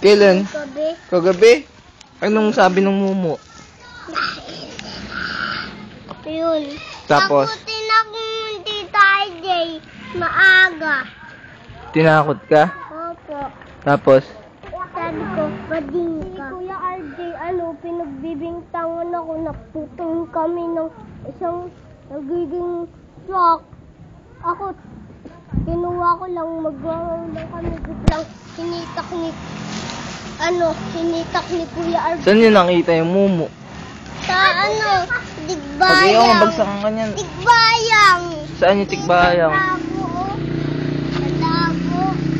Kailan? Gabi. Kagabi? Anong sabi ng mumu? Yun. Tapos? Takutin ako ng Tita RJ. Maaga. Tinakot ka? Opo. Tapos? Sabi ko, bading ka. Si Kuya RJ, pinagbibintangan ako, naputong kami ng isang nagiging truck. Ako, kinuha ko lang, magwawang lang kami, biglang hinitak ni Kuya RJ. Saan nyo nakita yung mumu? Sa Pag Digbayang. iyo, bagsakan ka niyan. Digbayang. Saan yung tikbayang? Malabo.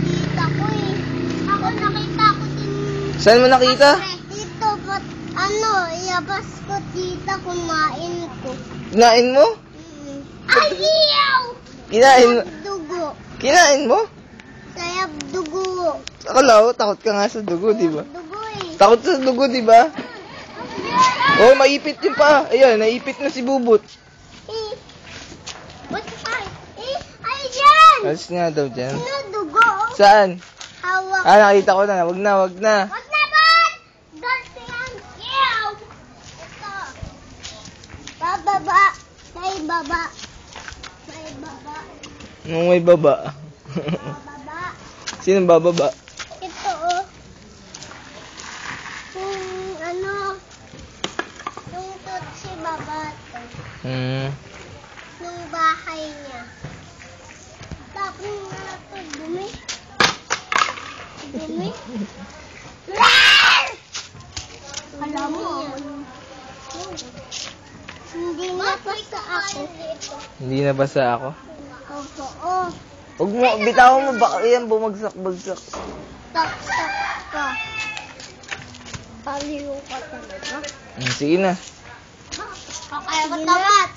Kita ko eh. Ako nakita ko din. Saan mo nakita? Dito, but iabas ko tita, kumain ko. Kinain mo? Ay, iyaw! Kinain mo? Dugo. Kinain mo? Sayap dugo. Akala ko, takot ka nga sa dugo, di ba? Dugo eh. Takot sa dugo, di ba? Oh, maipit yun pa. Ayun, naipit na si Bubut. What's that? Ay, yan! Alis nga daw dyan. Dugo. Saan? Hawak. Nakita ko na. Wag na, wag na. Wag na ba? Ganti yan. Ew! Ito. Bababa. May baba. May baba. Nung may baba. Bababa. Sino bababa? Ito oh. Yung tutsi baba to. Nung bahay niya. Tapos nga ito, dumi. Dumi. Alam mo, hindi nabasa ako. Hindi nabasa ako. Opo, oh. Huwag mo, bitawan mo, baka yan bumagsak-bagsak. Tak-tak ka. Paliw ka talaga. Sige na. Kakaya ko tamat.